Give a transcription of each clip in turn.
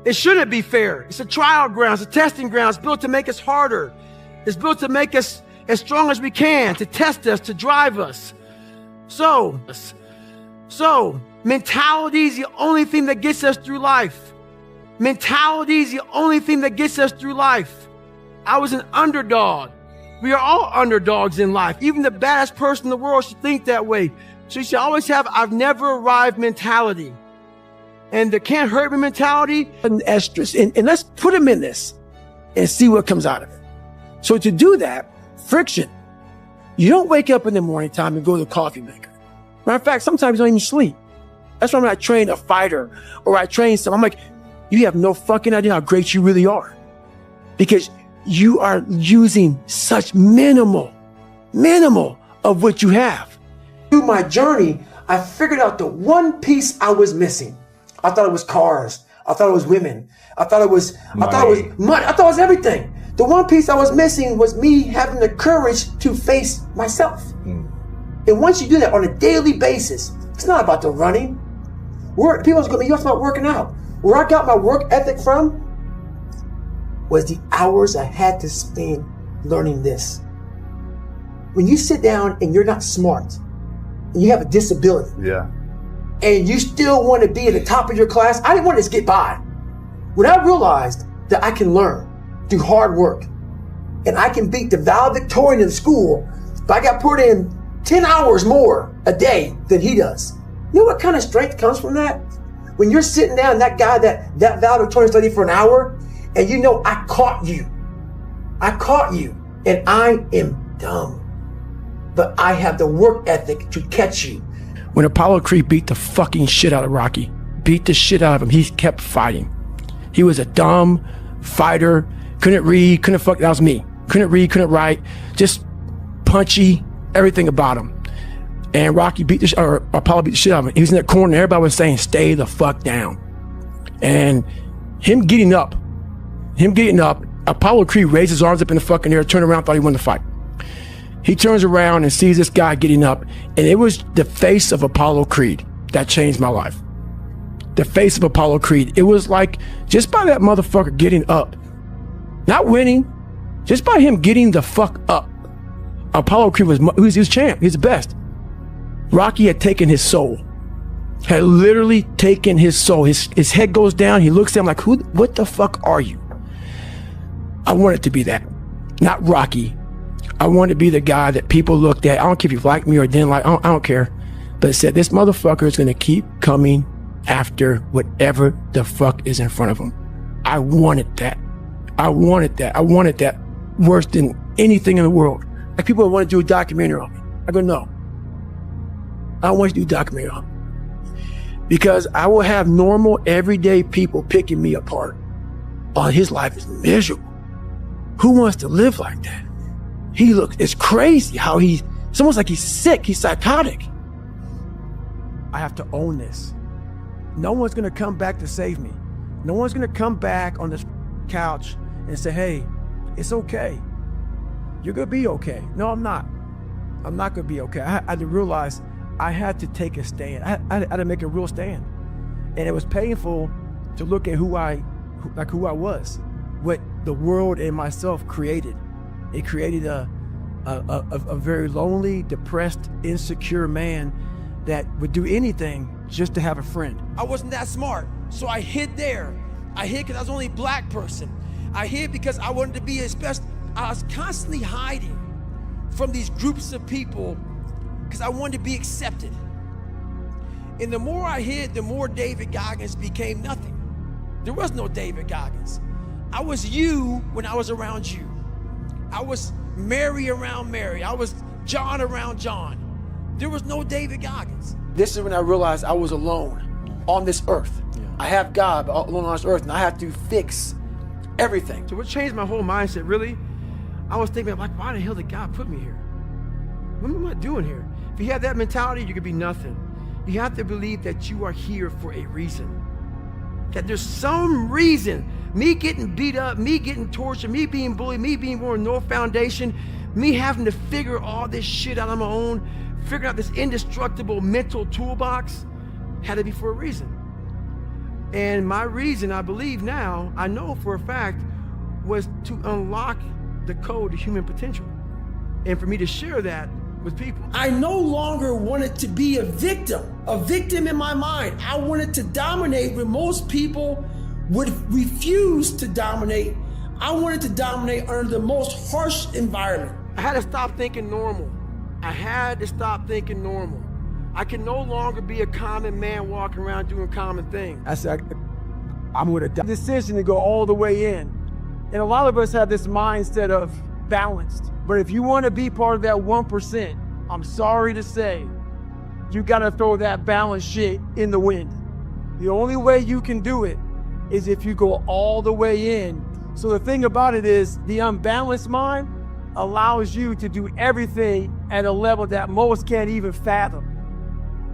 It shouldn't be fair. It's a trial ground. It's a testing ground. It's built to make us harder. It's built to make us as strong as we can, to test us, to drive us. So mentality is the only thing that gets us through life. Mentality is the only thing that gets us through life. I was an underdog. We are all underdogs in life. Even the baddest person in the world should think that way. So you should always have, I've never arrived mentality. And the can't hurt me mentality and estrus. And let's put them in this and see what comes out of it. So to do that, friction. You don't wake up in the morning time and go to the coffee maker. Matter of fact, sometimes you don't even sleep. That's why when I train a fighter or I train someone, I'm like, you have no fucking idea how great you really are. Because you are using such minimal of what you have. Through my journey, I figured out the one piece I was missing. I thought it was cars. I thought it was women. I thought it was money. I thought it was everything. The one piece I was missing was me having the courage to face myself. And once you do that on a daily basis, it's not about the running. People are going to be, you have to about working out. Where I got my work ethic from was the hours I had to spend learning this. When you sit down and you're not smart, and you have a disability, and you still want to be at the top of your class, I didn't want to just get by. When I realized that I can learn through hard work, and I can beat the valedictorian in school, but I got put in 10 hours more a day than he does. You know what kind of strength comes from that? When you're sitting down, that guy that valedictorian studied for an hour, and you know, I caught you, and I am dumb, but I have the work ethic to catch you. When Apollo Creed beat the fucking shit out of Rocky, beat the shit out of him, he kept fighting. He was a dumb fighter, couldn't read, that was me. Couldn't read, couldn't write, just punchy, everything about him. And Rocky Apollo beat the shit out of him. He was in that corner, and everybody was saying, stay the fuck down. And him getting up, Apollo Creed raised his arms up in the fucking air, turned around, thought he won the fight. He turns around and sees this guy getting up, and it was the face of Apollo Creed that changed my life. The face of Apollo Creed. It was like, just by that motherfucker getting up, not winning, just by him getting the fuck up, Apollo Creed was champ. He's the best. Rocky had taken his soul, had literally taken his soul. His head goes down. He looks at him like, what the fuck are you? I wanted to be that, not Rocky. I wanted to be the guy that people looked at. I don't care if you like me or didn't like, I don't care. But said, this motherfucker is going to keep coming after whatever the fuck is in front of him. I wanted that. I wanted that worse than anything in the world. Like people want to do a documentary on me. I go, no. I don't want you to do a documentary on me. Because I will have normal, everyday people picking me apart. Oh, his life is miserable. Who wants to live like that? It's crazy how it's almost like he's sick, he's psychotic. I have to own this. No one's gonna come back to save me. No one's gonna come back on this couch and say, hey, it's okay. You're gonna be okay. No, I'm not. I'm not gonna be okay. I had to realize I had to take a stand. I had to make a real stand. And it was painful to look at who I was, what the world and myself created. It created a very lonely, depressed, insecure man that would do anything just to have a friend. I wasn't that smart, so I hid there. I hid because I was the only black person. I hid because I wanted to be I was constantly hiding from these groups of people because I wanted to be accepted. And the more I hid, the more David Goggins became nothing. There was no David Goggins. I was you when I was around you. I was Mary around Mary. I was John around John. There was no David Goggins. This is when I realized I was alone on this earth. Yeah. I have God alone on this earth, and I have to fix everything. So what changed my whole mindset, really? I was thinking, like, why the hell did God put me here? What am I doing here? If you have that mentality, you could be nothing. You have to believe that you are here for a reason. That there's some reason. Me getting beat up, me getting tortured, me being bullied, me being born with no foundation, me having to figure all this shit out on my own, figuring out this indestructible mental toolbox, had to be for a reason. And my reason, I believe now, I know for a fact, was to unlock the code to human potential. And for me to share that with people. I no longer wanted to be a victim in my mind. I wanted to dominate when most people would refuse to dominate. I wanted to dominate under the most harsh environment. I had to stop thinking normal. I had to stop thinking normal. I can no longer be a common man walking around doing common things. I said, I'm going to decision to go all the way in. And a lot of us have this mindset of balanced. But if you want to be part of that 1%, I'm sorry to say, you got to throw that balanced shit in the wind. The only way you can do it is if you go all the way in. So the thing about it is, the unbalanced mind allows you to do everything at a level that most can't even fathom.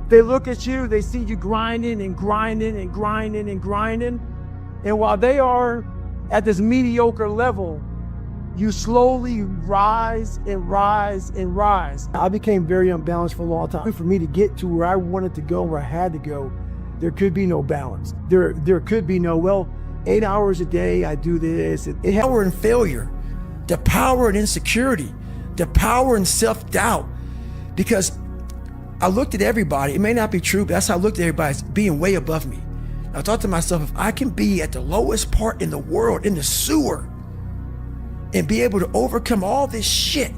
They look at you, they see you grinding and grinding and grinding and grinding. And while they are at this mediocre level, you slowly rise and rise and rise. I became very unbalanced for a long time. For me to get to where I wanted to go, where I had to go, there could be no balance. There could be no, well, 8 hours a day, I do this. Power in failure, the power in insecurity, the power in self-doubt. Because I looked at everybody, it may not be true, but that's how I looked at everybody as being way above me. I thought to myself, if I can be at the lowest part in the world, in the sewer, and be able to overcome all this shit,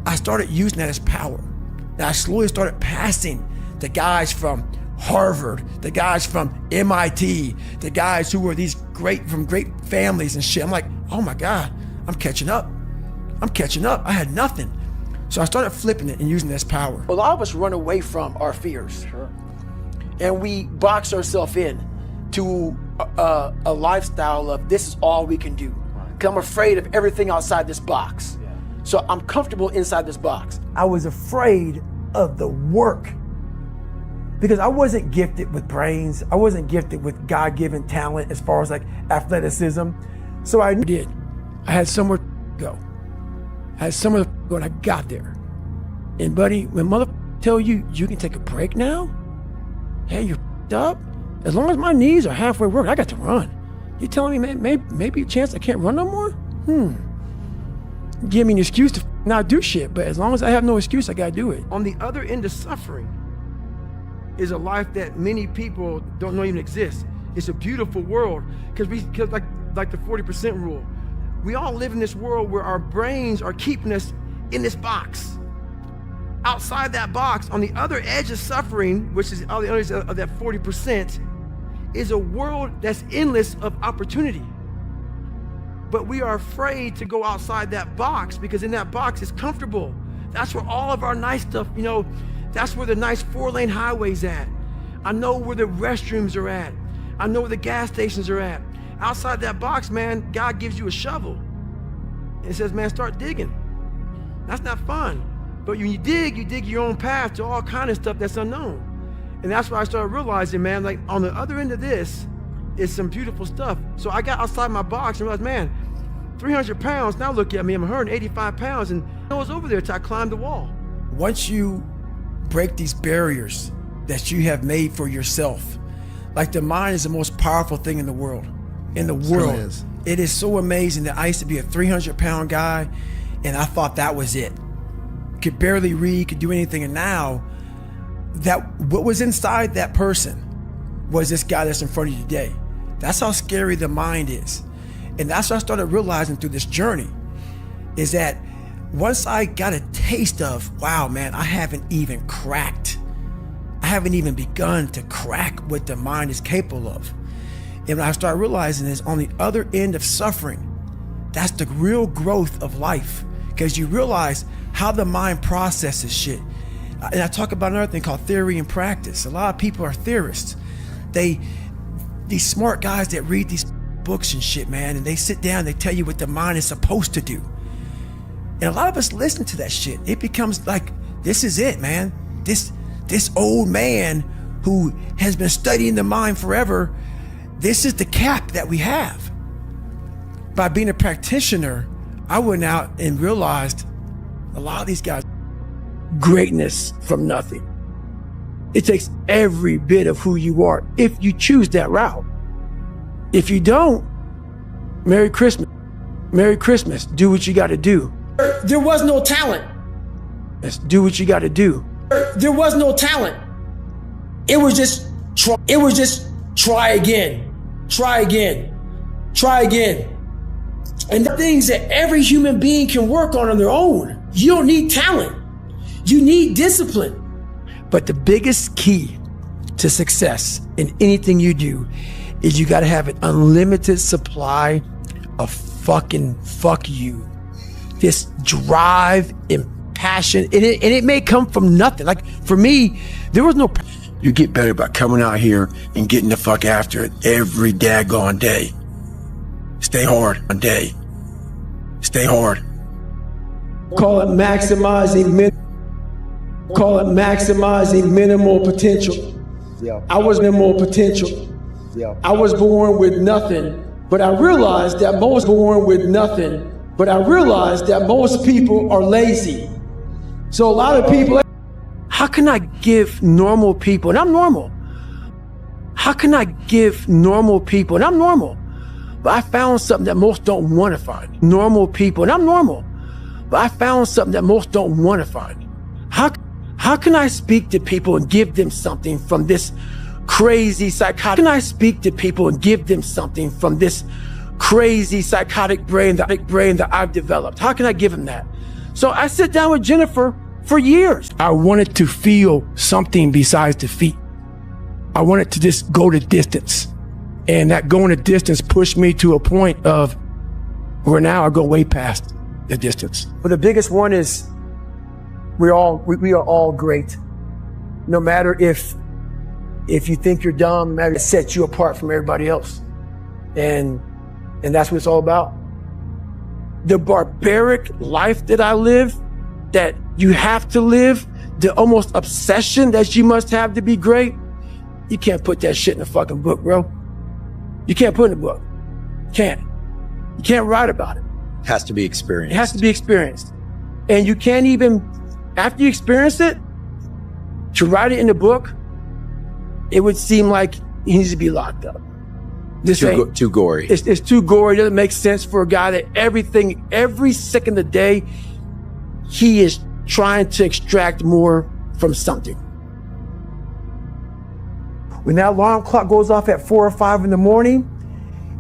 I started using that as power. And I slowly started passing the guys from Harvard, the guys from MIT, the guys who were from great families and shit. I'm like, oh my God, I'm catching up. I had nothing. So I started flipping it and using it as power. A lot of us run away from our fears. Sure. And we box ourselves in to a lifestyle of this is all we can do. Because I'm afraid of everything outside this box. Yeah. So I'm comfortable inside this box. I was afraid of the work because I wasn't gifted with brains. I wasn't gifted with God-given talent as far as like athleticism. So I did. I had somewhere to go. I had somewhere to go and I got there. And buddy, when mother tell you, you can take a break now? Hey, you're up? As long as my knees are halfway worked, I got to run. You telling me, man, maybe a chance I can't run no more? Give me an excuse to not do shit, but as long as I have no excuse, I gotta do it. On the other end of suffering is a life that many people don't know even exists. It's a beautiful world, because like the 40% rule, we all live in this world where our brains are keeping us in this box. Outside that box, on the other edge of suffering, which is on the other edge of that 40%, is a world that's endless of opportunity. But we are afraid to go outside that box because in that box it's comfortable. That's where all of our nice stuff, that's where the nice 4-lane highway's at. I know where the restrooms are at. I know where the gas stations are at. Outside that box, man, God gives you a shovel and says, man, start digging. That's not fun. But when you dig your own path to all kind of stuff that's unknown. And that's why I started realizing, man, like on the other end of this is some beautiful stuff. So I got outside my box and realized, man, 300 pounds, now look at me, I'm 185 pounds, and I was over there until I climbed the wall. Once you break these barriers that you have made for yourself, like the mind is the most powerful thing in the world. It is so amazing that I used to be a 300-pound guy and I thought that was it. Could barely read, could do anything, and now what was inside that person was this guy that's in front of you today. That's how scary the mind is. And that's what I started realizing through this journey, is that once I got a taste of, wow, man, I haven't even begun to crack what the mind is capable of. And when I started realizing is on the other end of suffering, that's the real growth of life, because you realize how the mind processes shit. And I talk about another thing called theory and practice. A lot of people are theorists. These smart guys that read these books and shit, man, and they sit down, they tell you what the mind is supposed to do. And a lot of us listen to that shit. It becomes like, this is it, man. This old man who has been studying the mind forever, this is the cap that we have. By being a practitioner, I went out and realized a lot of these guys, greatness from nothing. It takes every bit of who you are if you choose that route. If you don't, Merry Christmas. Merry Christmas. Do what you got to do. There was no talent. Let's do what you got to do. There was no talent. It was just try again, try again, try again. And the things that every human being can work on their own. You don't need talent. You need discipline. But the biggest key to success in anything you do is you got to have an unlimited supply of fucking fuck you. This drive and passion. And it may come from nothing. Like for me, there was no... You get better by coming out here and getting the fuck after it every daggone day. Stay hard on day. Stay hard. Call it maximizing minimal potential. I was minimal potential. I was born with nothing, but I realized that most people are lazy. So a lot of people, how can I give normal people, and I'm normal. How can I give normal people, and I'm normal, but I found something that most don't want to find. Normal people, and I'm normal, but I found something that most don't want to find. How can I speak to people and give them something from this crazy psychotic? How can I speak to people and give them something from this crazy psychotic brain that I've developed? How can I give them that? So I sit down with Jennifer for years. I wanted to feel something besides defeat. I wanted to just go the distance. And that going the distance pushed me to a point of where now I go way past the distance. But the biggest one is we are all great. No matter if you think you're dumb, no matter it sets you apart from everybody else. And that's what it's all about. The barbaric life that I live, that you have to live, the almost obsession that you must have to be great, you can't put that shit in a fucking book, bro. You can't put it in a book. You can't write about it. It has to be experienced. It has to be experienced. And you can't even, after you experience it, to write it in a book, it would seem like he needs to be locked up. This ain't too gory. It's too gory. It doesn't make sense for a guy that every second of the day, he is trying to extract more from something. When that alarm clock goes off at 4 or 5 in the morning,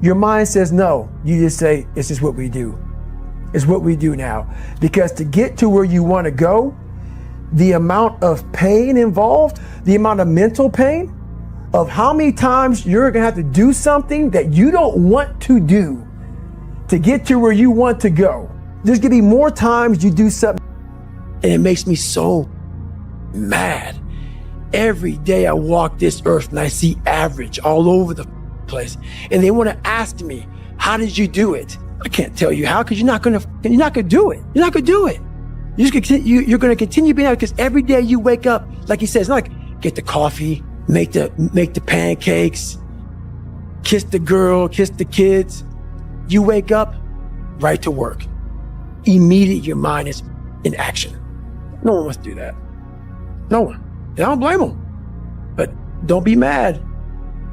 your mind says no. You just say, it's just what we do. It's what we do now. Because to get to where you want to go, the amount of pain involved, the amount of mental pain, of how many times you're gonna have to do something that you don't want to do to get to where you want to go. There's gonna be more times you do something. And it makes me so mad. Every day I walk this earth and I see average all over the place. And they wanna ask me, how did you do it? I can't tell you how, because you're not gonna do it. You're not gonna do it. You're gonna continue being out, because every day you wake up, like he says, it's not like get the coffee, make the pancakes, kiss the girl, kiss the kids. You wake up, right to work. Immediately your mind is in action. No one wants to do that. No one. And I don't blame them. But don't be mad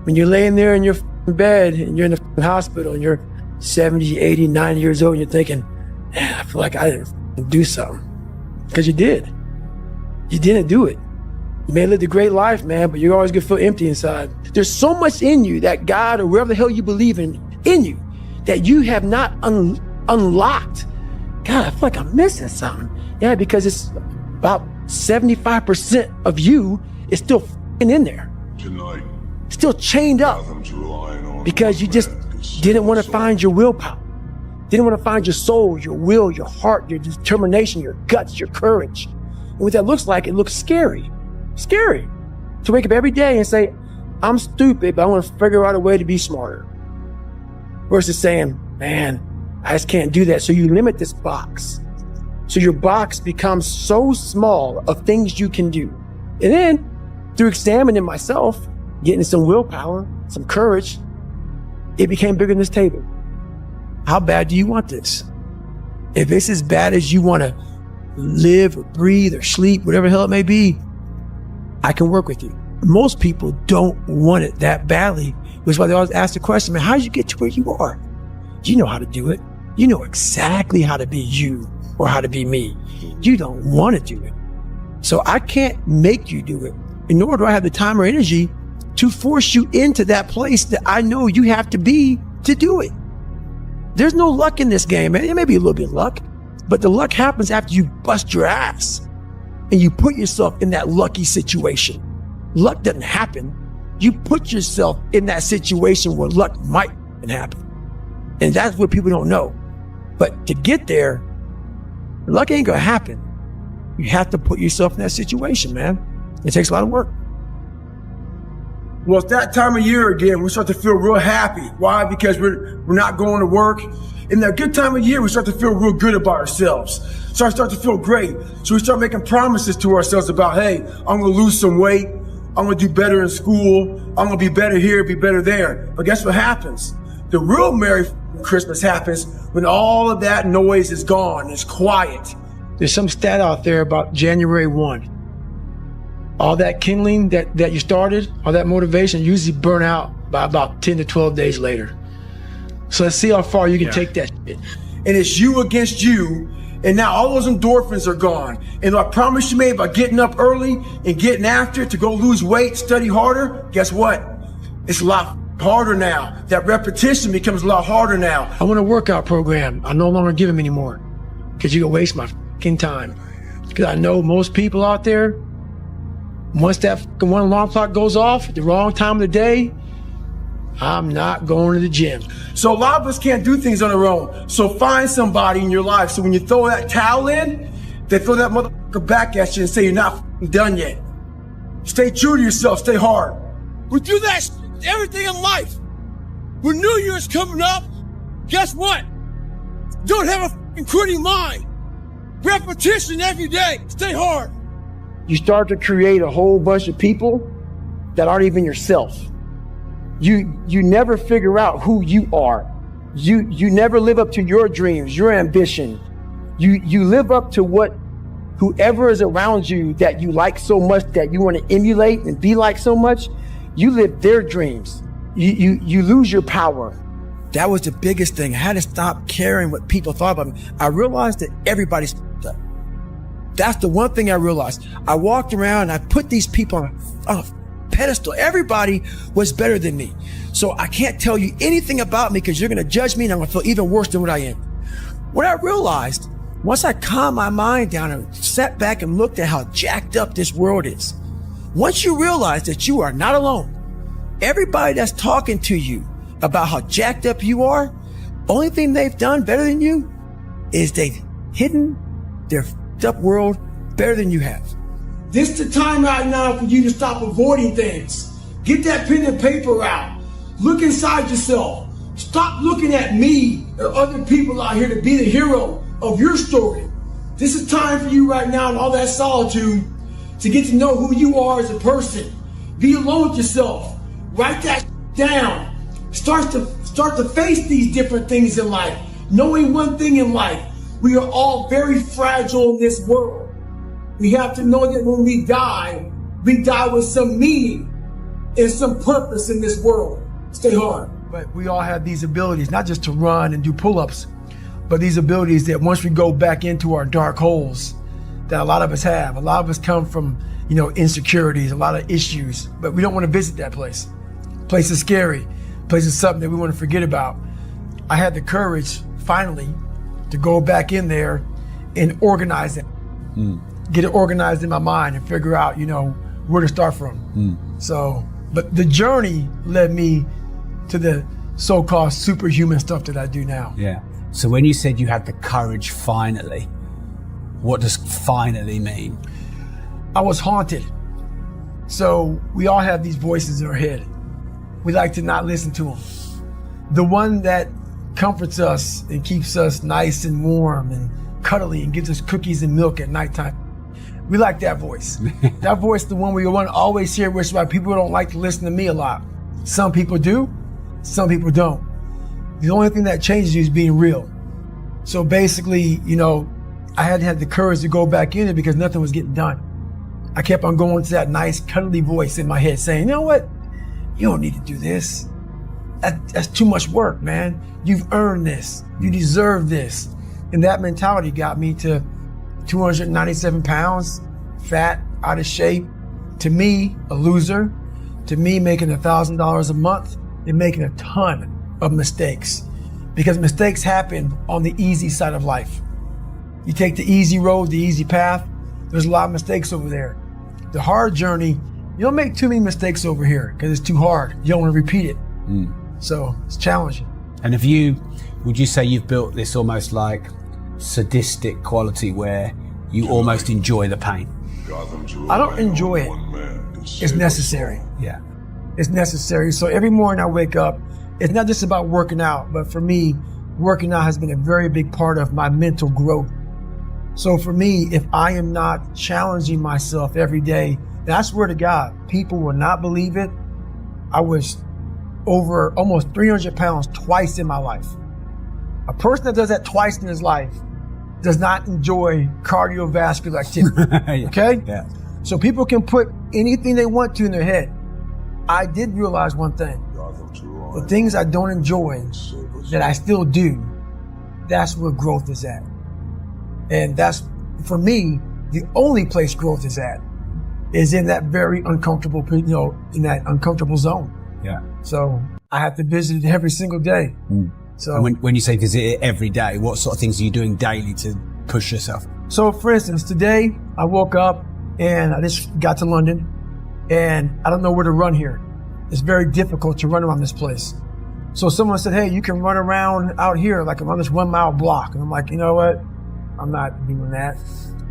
when you're laying there in your bed and you're in the hospital and you're 70, 80, 90 years old and you're thinking, man, I feel like I didn't do something. Because you did. You didn't do it. You may have lived a great life, man, but you're always gonna feel empty inside. There's so much in you that God or wherever the hell you believe in you that you have not unlocked. God, I feel like I'm missing something. Yeah, because it's about 75% of you is still in there. Tonight, still chained up because you just didn't want to find your willpower. Didn't want to find your soul, your will, your heart, your determination, your guts, your courage. And what that looks like, it looks scary. Scary to wake up every day and say, I'm stupid, but I want to figure out a way to be smarter. Versus saying, man, I just can't do that. So you limit this box. So your box becomes so small of things you can do. And then through examining myself, getting some willpower, some courage, it became bigger than this table. How bad do you want this? If it's as bad as you want to live or breathe or sleep, whatever the hell it may be, I can work with you. Most people don't want it that badly, which is why they always ask the question, man, how did you get to where you are? You know how to do it. You know exactly how to be you or how to be me. You don't want to do it. So I can't make you do it. And nor do I have the time or energy to force you into that place that I know you have to be to do it. There's no luck in this game, man. It may be a little bit of luck, but the luck happens after you bust your ass and you put yourself in that lucky situation. Luck doesn't happen. You put yourself in that situation where luck might happen. And that's what people don't know. But to get there, luck ain't gonna happen. You have to put yourself in that situation, man. It takes a lot of work. Well, it's that time of year again. We start to feel real happy. Why? Because we're not going to work. In that good time of year, we start to feel real good about ourselves. So I start to feel great. So we start making promises to ourselves about, hey, I'm going to lose some weight. I'm going to do better in school. I'm going to be better here, be better there. But guess what happens? The real Merry Christmas happens when all of that noise is gone. It's quiet. There's some stat out there about January 1. All that kindling that you started, all that motivation usually burn out by about 10 to 12 days later. So let's see how far you can take that shit. And it's you against you. And now all those endorphins are gone. And I promise you made by getting up early and getting after it to go lose weight, study harder, guess what? It's a lot harder now. That repetition becomes a lot harder now. I want a workout program. I no longer give them anymore because you can waste my fucking time. Because I know most people out there, once that one alarm clock goes off at the wrong time of the day, I'm not going to the gym. So a lot of us can't do things on our own. So find somebody in your life. So when you throw that towel in, they throw that motherfucker back at you and say you're not done yet. Stay true to yourself. Stay hard. We do that everything in life. When New Year's coming up, guess what? Don't have a fucking quitting mind. Repetition every day. Stay hard. You start to create a whole bunch of people that aren't even yourself. You never figure out who you are. You never live up to your dreams, your ambition. You live up to what whoever is around you that you like so much, that you want to emulate and be like so much. You live their dreams. You lose your power. That was the biggest thing. I had to stop caring what people thought about me. I realized that everybody's f***ed up. That's the one thing I realized. I walked around and I put these people on a pedestal. Everybody was better than me. So I can't tell you anything about me because you're going to judge me and I'm going to feel even worse than what I am. What I realized, once I calmed my mind down and sat back and looked at how jacked up this world is, once you realize that you are not alone, everybody that's talking to you about how jacked up you are, only thing they've done better than you is they've hidden their f***ed up world better than you have. This is the time right now for you to stop avoiding things. Get that pen and paper out. Look inside yourself. Stop looking at me or other people out here to be the hero of your story. This is time for you right now in all that solitude to get to know who you are as a person. Be alone with yourself. Write that down. Start to face these different things in life. Knowing one thing in life, we are all very fragile in this world. We have to know that when we die with some meaning and some purpose in this world. Stay hard. But we all have these abilities, not just to run and do pull-ups, but these abilities that once we go back into our dark holes that a lot of us have. A lot of us come from, insecurities, a lot of issues, but we don't want to visit that place. Place is scary. Place is something that we want to forget about. I had the courage, finally, to go back in there and organize it. Get it organized in my mind and figure out, where to start from. So, but the journey led me to the so-called superhuman stuff that I do now. Yeah. So when you said you had the courage finally, what does finally mean? I was haunted. So we all have these voices in our head. We like to not listen to them. The one that comforts us and keeps us nice and warm and cuddly and gives us cookies and milk at nighttime. We like that voice. That voice, the one we want to always hear, which is why people don't like to listen to me a lot. Some people do, some people don't. The only thing that changes you is being real. So basically, I had to have the courage to go back in it because nothing was getting done. I kept on going to that nice cuddly voice in my head saying, you know what? You don't need to do this. That's too much work, man. You've earned this. You deserve this. And that mentality got me to 297 pounds, fat, out of shape. To me, a loser. To me, making $1,000 a month and making a ton of mistakes. Because mistakes happen on the easy side of life. You take the easy road, the easy path, there's a lot of mistakes over there. The hard journey, you don't make too many mistakes over here because it's too hard. You don't want to repeat it. So it's challenging. And would you say you've built this almost like sadistic quality where you almost enjoy the pain? I don't enjoy it. It's necessary. Yeah. It's necessary. So every morning I wake up, it's not just about working out, but for me, working out has been a very big part of my mental growth. So for me, if I am not challenging myself every day, and I swear to God, people will not believe it. I was over almost 300 pounds twice in my life. A person that does that twice in his life does not enjoy cardiovascular activity, okay? Yeah. So people can put anything they want to in their head. I did realize one thing. The things I don't enjoy that I still do, that's where growth is at. And that's, for me, the only place growth is at, is in that very uncomfortable, in that uncomfortable zone. Yeah. So I have to visit it every single day. So and when you say visit it every day, what sort of things are you doing daily to push yourself? So for instance, today I woke up and I just got to London and I don't know where to run here. It's very difficult to run around this place. So someone said, hey, you can run around out here, like around this 1 mile block. And I'm like, you know what? I'm not doing that.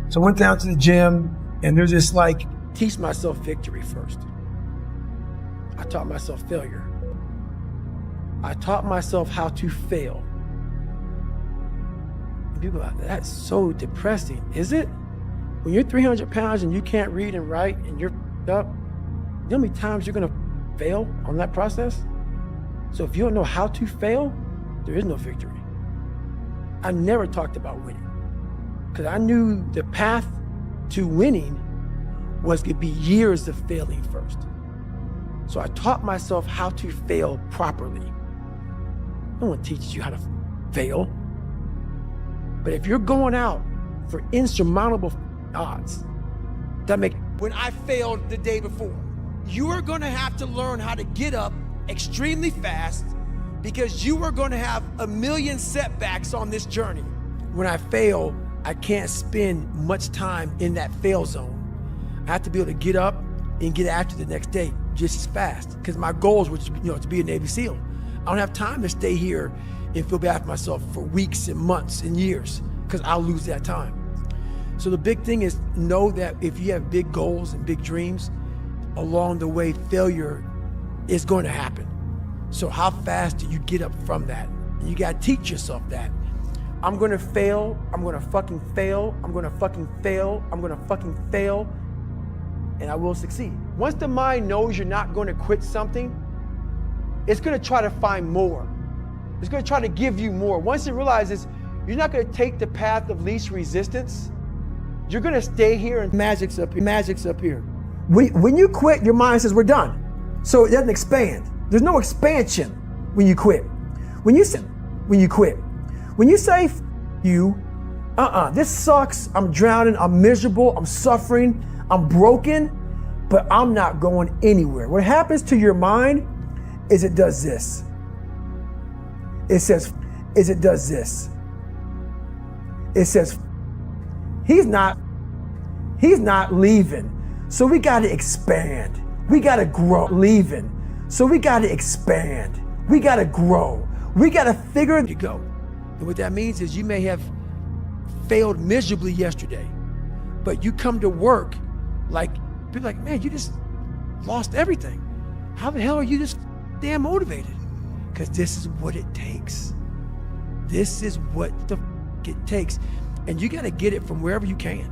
So I went down to the gym and there's this like, teach myself victory first. I taught myself failure. I taught myself how to fail. And people are like, that's so depressing, is it? When you're 300 pounds and you can't read and write and you're up, you know how many times you're gonna fail on that process? So if you don't know how to fail, there is no victory. I never talked about winning because I knew the path to winning was gonna be years of failing first. So I taught myself how to fail properly. No one teaches you how to fail. But if you're going out for insurmountable odds, when I failed the day before, you are gonna have to learn how to get up extremely fast because you are gonna have a million setbacks on this journey. When I fail, I can't spend much time in that fail zone. I have to be able to get up and get after the next day just as fast because my goals were to be a Navy SEAL. I don't have time to stay here and feel bad for myself for weeks and months and years because I'll lose that time. So the big thing is know that if you have big goals and big dreams, along the way, failure is going to happen. So how fast do you get up from that? And you gotta teach yourself that. I'm gonna fail, I'm gonna fucking fail, I'm gonna fucking fail, I'm gonna fucking fail, and I will succeed. Once the mind knows you're not gonna quit something, it's gonna try to find more. It's gonna try to give you more. Once it realizes you're not gonna take the path of least resistance, you're gonna stay here and magic's up here. When you quit, your mind says we're done. So it doesn't expand. There's no expansion when you quit. When you quit. When you say you, this sucks, I'm drowning, I'm miserable, I'm suffering, I'm broken, but I'm not going anywhere. What happens to your mind is it does this. It says, it does this. It says, he's not leaving. So we got to expand. We got to grow. Leaving. So we got to expand. We got to grow. We got to figure it out. And what that means is you may have failed miserably yesterday, but you come to work like, people like, man, you just lost everything. How the hell are you just damn motivated? Because this is what it takes. This is what the it takes. And you got to get it from wherever you can.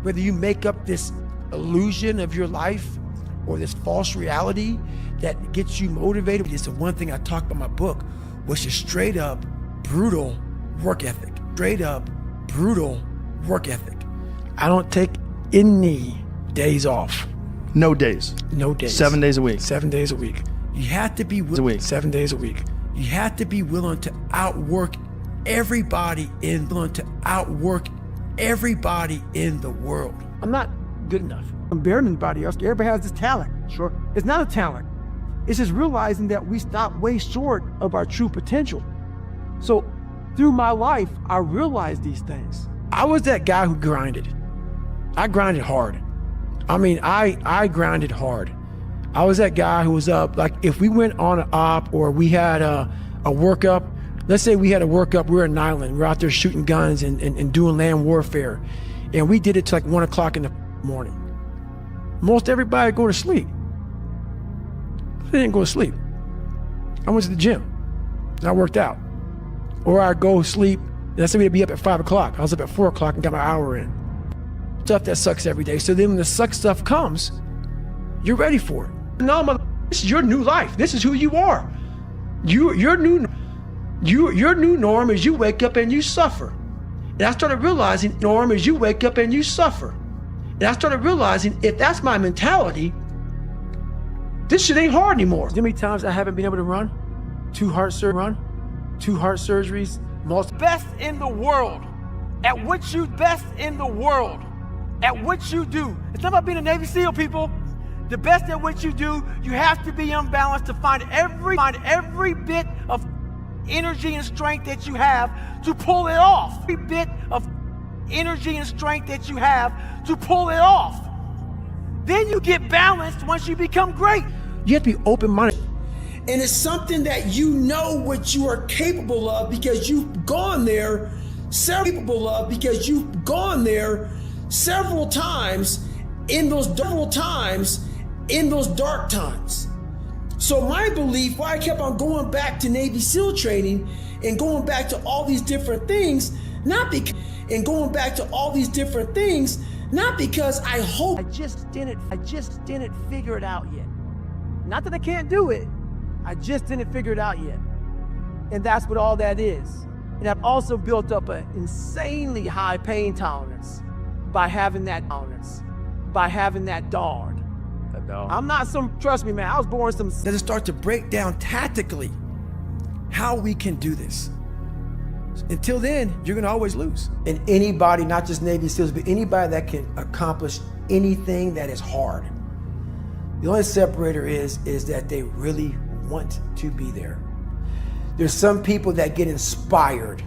Whether you make up this illusion of your life or this false reality that gets you motivated. It's the one thing I talk about in my book, which is straight up brutal work ethic. Straight up brutal work ethic. I don't take any days off. No days. No days. 7 days a week. 7 days a week. You have to be A week. 7 days a week. You have to be willing to outwork everybody in the world. I'm not good enough. I'm better than anybody else. Everybody has this talent. Sure. It's not a talent. It's just realizing that we stop way short of our true potential. So through my life, I realized these things. I was that guy who grinded. I grinded hard. I mean, I grinded hard. I was that guy who was up, like if we went on an op or we had a workup, let's say we had a workup, we were in Nyland, we're out there shooting guns and doing land warfare. And we did it till like 1 o'clock in the morning. Most everybody would go to sleep. I didn't go to sleep. I went to the gym and I worked out. Or I'd go sleep, let's say we'd be up at 5 o'clock. I was up at 4 o'clock and got my hour in. Stuff that sucks every day. So then when the suck stuff comes, you're ready for it. No, this is your new life. This is who you are. Your new norm is you wake up and you suffer. And I started realizing norm is you wake up and you suffer. And I started realizing if that's my mentality, this shit ain't hard anymore. How many times I haven't been able to run? 2 heart surgeries, Best in the world at what you do. It's not about being a Navy SEAL, people. The best at what you do, you have to be unbalanced to find every bit of energy and strength that you have to pull it off. Every bit of energy and strength that you have to pull it off. Then you get balanced once you become great. you have to be open-minded. And it's something that you know what you are capable of because you've gone there several times in those dark times. So my belief, why I kept on going back to Navy SEAL training and going back to all these different things, not because I hope. I just didn't figure it out yet. Not that I can't do it, I just didn't figure it out yet. And that's what all that is. And I've also built up an insanely high pain tolerance by having that dog. I'm not trust me, man, I was born some. Let us start to break down tactically how we can do this. Until then, you're gonna always lose. And anybody, not just Navy SEALs, but anybody that can accomplish anything that is hard, the only separator is that they really want to be there. There's some people that get inspired,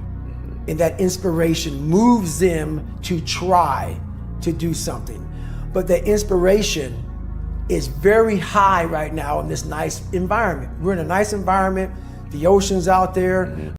and that inspiration moves them to try to do something. But the inspiration is very high right now in this nice environment. We're in a nice environment, the ocean's out there,